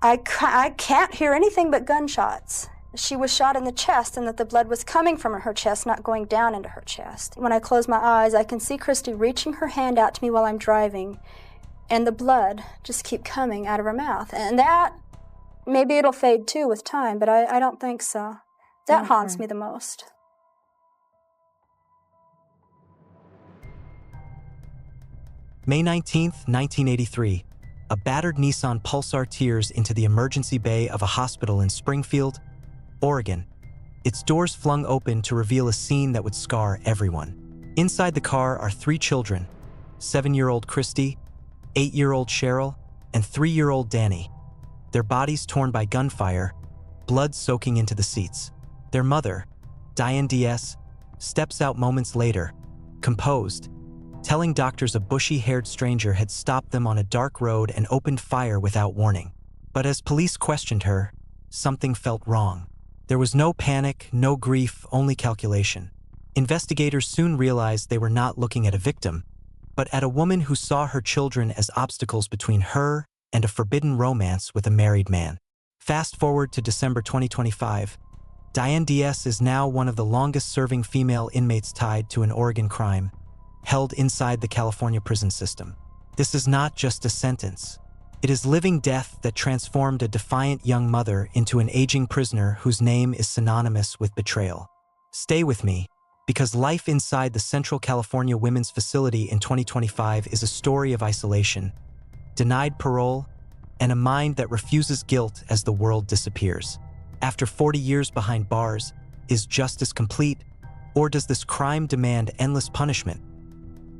I can't hear anything but gunshots. She was shot in the chest and that the blood was coming from her chest, not going down into her chest. When I close my eyes, I can see Christy reaching her hand out to me while I'm driving, and the blood just keep coming out of her mouth. And that, maybe it'll fade too with time, but I don't think so. That haunts me the most. May 19th, 1983. A battered Nissan Pulsar tears into the emergency bay of a hospital in Springfield, Oregon. Its doors flung open to reveal a scene that would scar everyone. Inside the car are 3 children, 7-year-old Christy, 8-year-old Cheryl, and 3-year-old Dany. Their bodies torn by gunfire, blood soaking into the seats. Their mother, Diane Downs, steps out moments later, composed, telling doctors a bushy-haired stranger had stopped them on a dark road and opened fire without warning. But as police questioned her, something felt wrong. There was no panic, no grief, only calculation. Investigators soon realized they were not looking at a victim, but at a woman who saw her children as obstacles between her and a forbidden romance with a married man. Fast forward to December 2025, Diane Downs is now one of the longest-serving female inmates tied to an Oregon crime, held inside the California prison system. This is not just a sentence. It is living death that transformed a defiant young mother into an aging prisoner whose name is synonymous with betrayal. Stay with me, because life inside the Central California Women's Facility in 2025 is a story of isolation, denied parole, and a mind that refuses guilt as the world disappears. After 40 years behind bars, is justice complete, or does this crime demand endless punishment?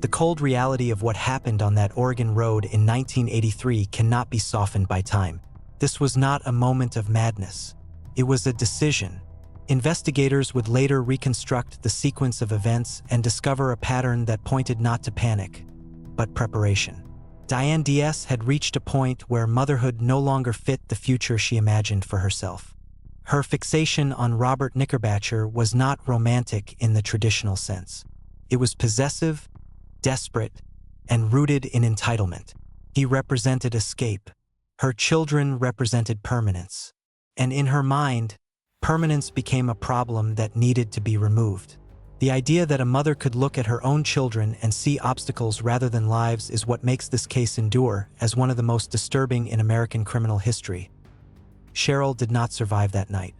The cold reality of what happened on that Oregon road in 1983 cannot be softened by time. This was not a moment of madness. It was a decision. Investigators would later reconstruct the sequence of events and discover a pattern that pointed not to panic, but preparation. Diane Downs had reached a point where motherhood no longer fit the future she imagined for herself. Her fixation on Robert Knickerbatcher was not romantic in the traditional sense. It was possessive, desperate, and rooted in entitlement. He represented escape. Her children represented permanence. And in her mind, permanence became a problem that needed to be removed. The idea that a mother could look at her own children and see obstacles rather than lives is what makes this case endure as one of the most disturbing in American criminal history. Cheryl did not survive that night.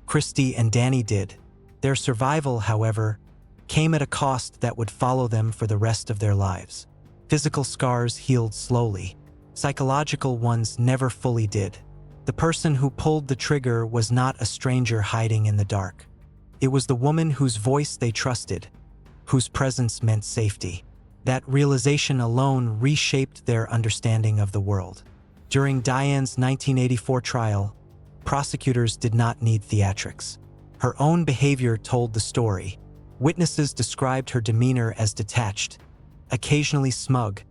Christy and Dany did. Their survival, however, came at a cost that would follow them for the rest of their lives. Physical scars healed slowly. Psychological ones never fully did. The person who pulled the trigger was not a stranger hiding in the dark. It was the woman whose voice they trusted, whose presence meant safety. That realization alone reshaped their understanding of the world. During Diane's 1984 trial, prosecutors did not need theatrics. Her own behavior told the story. Witnesses described her demeanor as detached, occasionally smug,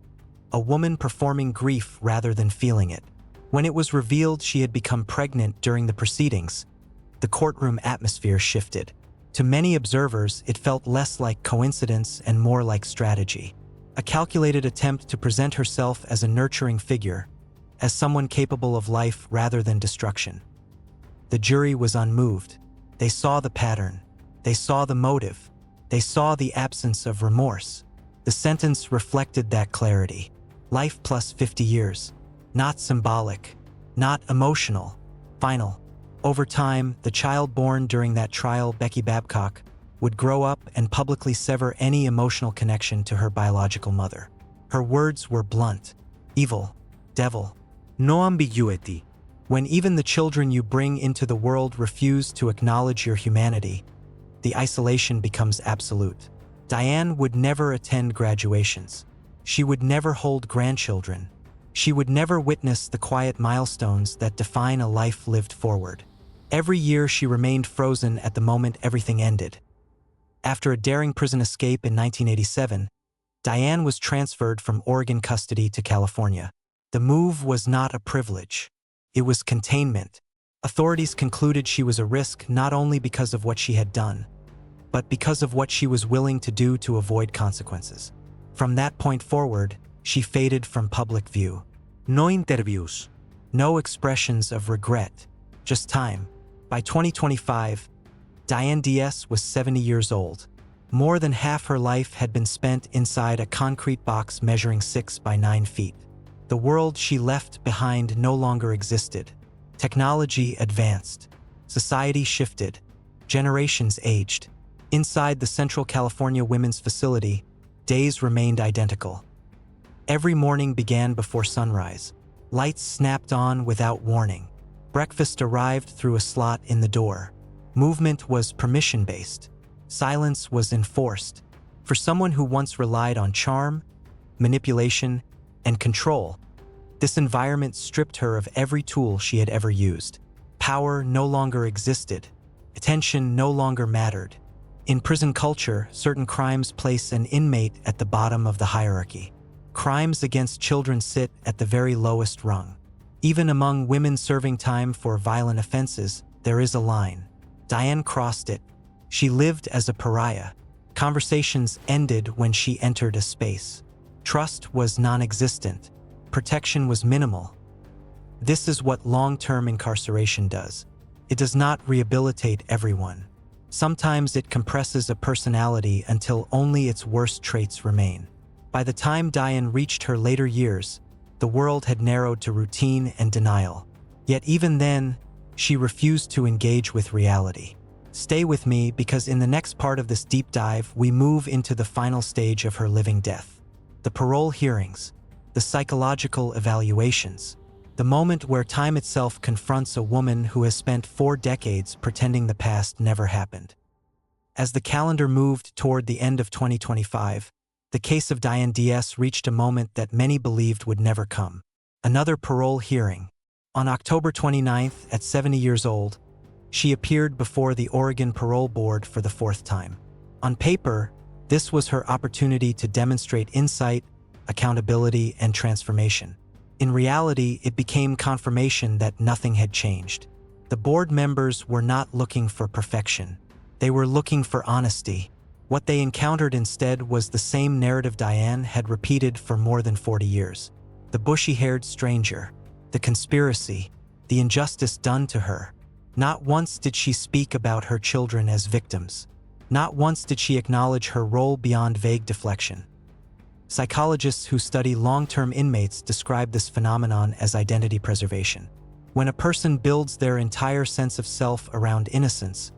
a woman performing grief rather than feeling it. When it was revealed she had become pregnant during the proceedings, the courtroom atmosphere shifted. To many observers, it felt less like coincidence and more like strategy. A calculated attempt to present herself as a nurturing figure, as someone capable of life rather than destruction. The jury was unmoved. They saw the pattern. They saw the motive. They saw the absence of remorse. The sentence reflected that clarity. Life plus 50 years. Not symbolic, not emotional, final. Over time, the child born during that trial, Becky Babcock, would grow up and publicly sever any emotional connection to her biological mother. Her words were blunt. Evil, devil, no ambiguity. When even the children you bring into the world refuse to acknowledge your humanity, the isolation becomes absolute. Diane would never attend graduations. She would never hold grandchildren. She would never witness the quiet milestones that define a life lived forward. Every year she remained frozen at the moment everything ended. After a daring prison escape in 1987, Diane was transferred from Oregon custody to California. The move was not a privilege. It was containment. Authorities concluded she was a risk not only because of what she had done, but because of what she was willing to do to avoid consequences. From that point forward, she faded from public view. No interviews, No expressions of regret, just time. By 2025, Diane Downs was 70 years old. More than half her life had been spent inside a concrete box measuring 6 by 9 feet. The world she left behind no longer existed. Technology advanced. Society shifted. Generations aged. Inside the Central California Women's Facility, days remained identical. Every morning began before sunrise. Lights snapped on without warning. Breakfast arrived through a slot in the door. Movement was permission-based. Silence was enforced. For someone who once relied on charm, manipulation, and control, this environment stripped her of every tool she had ever used. Power no longer existed. Attention no longer mattered. In prison culture, certain crimes place an inmate at the bottom of the hierarchy. Crimes against children sit at the very lowest rung. Even among women serving time for violent offenses, there is a line. Diane crossed it. She lived as a pariah. Conversations ended when she entered a space. Trust was non-existent. Protection was minimal. This is what long-term incarceration does. It does not rehabilitate everyone. Sometimes it compresses a personality until only its worst traits remain. By the time Diane reached her later years, the world had narrowed to routine and denial. Yet even then, she refused to engage with reality. Stay with me because in the next part of this deep dive, we move into the final stage of her living death. The parole hearings, the psychological evaluations, the moment where time itself confronts a woman who has spent 4 decades pretending the past never happened. As the calendar moved toward the end of 2025, the case of Diane Downs reached a moment that many believed would never come. Another parole hearing. On October 29th, at 70 years old, she appeared before the Oregon Parole Board for the 4th time. On paper, this was her opportunity to demonstrate insight, accountability, and transformation. In reality, it became confirmation that nothing had changed. The board members were not looking for perfection. They were looking for honesty. What they encountered instead was the same narrative Diane had repeated for more than 40 years. The bushy-haired stranger, the conspiracy, the injustice done to her. Not once did she speak about her children as victims. Not once did she acknowledge her role beyond vague deflection. Psychologists who study long-term inmates describe this phenomenon as identity preservation. When a person builds their entire sense of self around innocence,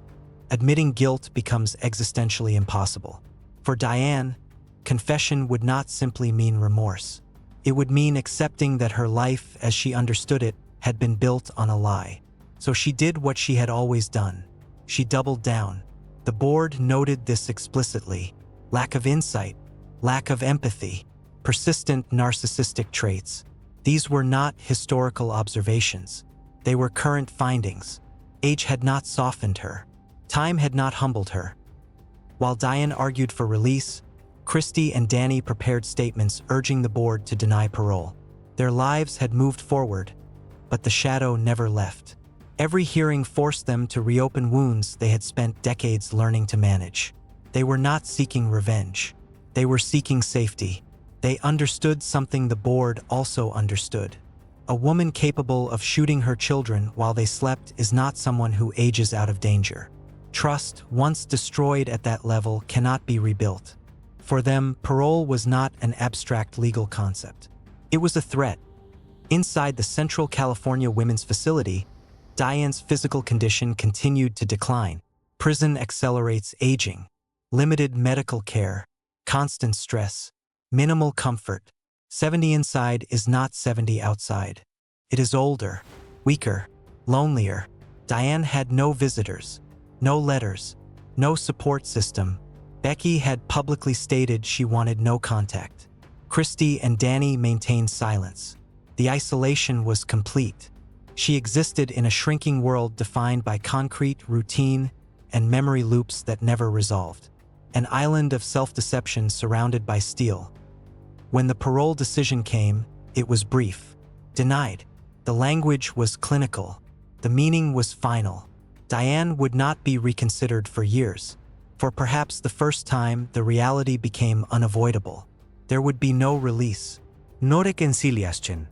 admitting guilt becomes existentially impossible. For Diane, confession would not simply mean remorse. It would mean accepting that her life, as she understood it, had been built on a lie. So she did what she had always done. She doubled down. The board noted this explicitly. Lack of insight, lack of empathy, persistent narcissistic traits. These were not historical observations. They were current findings. Age had not softened her. Time had not humbled her. While Diane argued for release, Christy and Dany prepared statements urging the board to deny parole. Their lives had moved forward, but the shadow never left. Every hearing forced them to reopen wounds they had spent decades learning to manage. They were not seeking revenge. They were seeking safety. They understood something the board also understood. A woman capable of shooting her children while they slept is not someone who ages out of danger. Trust, once destroyed at that level, cannot be rebuilt. For them, parole was not an abstract legal concept. It was a threat. Inside the Central California Women's Facility, Diane's physical condition continued to decline. Prison accelerates aging. Limited medical care, constant stress, minimal comfort. 70 inside is not 70 outside. It is older, weaker, lonelier. Diane had no visitors, no letters, no support system. Becky had publicly stated she wanted no contact. Christy and Dany maintained silence. The isolation was complete. She existed in a shrinking world defined by concrete, routine, and memory loops that never resolved. An island of self-deception surrounded by steel. When the parole decision came, it was brief. Denied. The language was clinical. The meaning was final. Diane would not be reconsidered for years. For perhaps the first time, the reality became unavoidable. There would be no release. No reconciliation.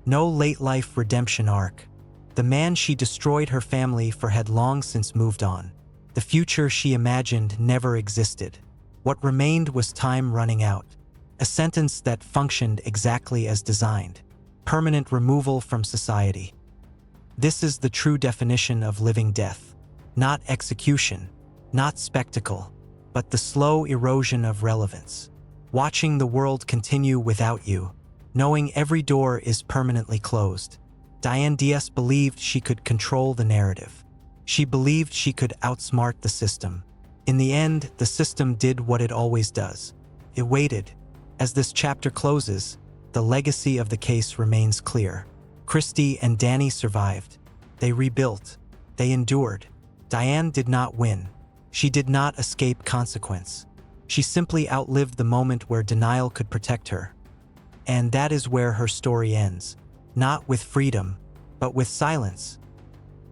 No late-life redemption arc. The man she destroyed her family for had long since moved on. The future she imagined never existed. What remained was time running out. A sentence that functioned exactly as designed. Permanent removal from society. This is the true definition of living death. Not execution, not spectacle, but the slow erosion of relevance. Watching the world continue without you, knowing every door is permanently closed. Diane Downs believed she could control the narrative. She believed she could outsmart the system. In the end, the system did what it always does. It waited. As this chapter closes, the legacy of the case remains clear. Christy and Dany survived. They rebuilt. They endured. Diane did not win. She did not escape consequence. She simply outlived the moment where denial could protect her. And that is where her story ends. Not with freedom, but with silence.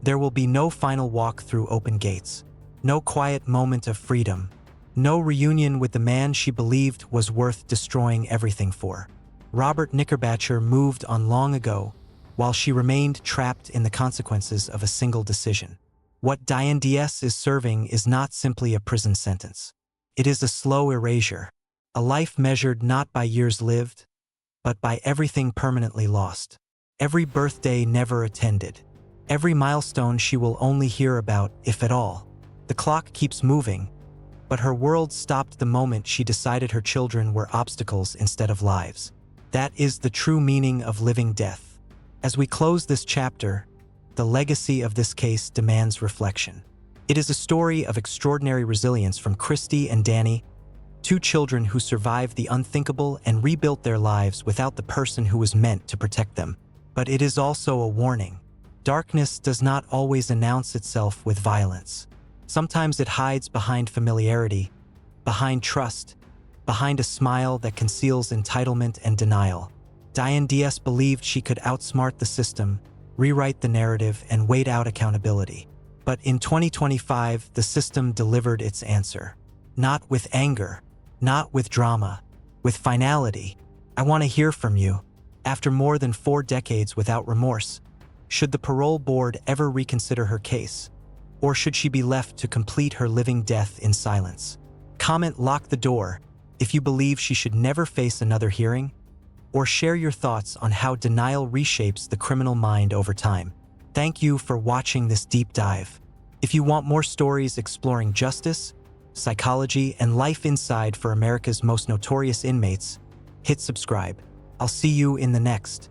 There will be no final walk through open gates. No quiet moment of freedom. No reunion with the man she believed was worth destroying everything for. Robert Knickerbatcher moved on long ago, while she remained trapped in the consequences of a single decision. What Diane Downs is serving is not simply a prison sentence. It is a slow erasure, a life measured not by years lived, but by everything permanently lost. Every birthday never attended. Every milestone she will only hear about, if at all. The clock keeps moving, but her world stopped the moment she decided her children were obstacles instead of lives. That is the true meaning of living death. As we close this chapter, the legacy of this case demands reflection. It is a story of extraordinary resilience from Christy and Dany, two children who survived the unthinkable and rebuilt their lives without the person who was meant to protect them. But it is also a warning. Darkness does not always announce itself with violence. Sometimes it hides behind familiarity, behind trust, behind a smile that conceals entitlement and denial. Diane Downs believed she could outsmart the system, rewrite the narrative, and wait out accountability. But in 2025, the system delivered its answer. Not with anger, not with drama, with finality. I want to hear from you. After more than 4 decades without remorse, should the parole board ever reconsider her case? Or should she be left to complete her living death in silence? Comment "Lock the door" if you believe she should never face another hearing, or share your thoughts on how denial reshapes the criminal mind over time. Thank you for watching this deep dive. If you want more stories exploring justice, psychology, and life inside for America's most notorious inmates, hit subscribe. I'll see you in the next.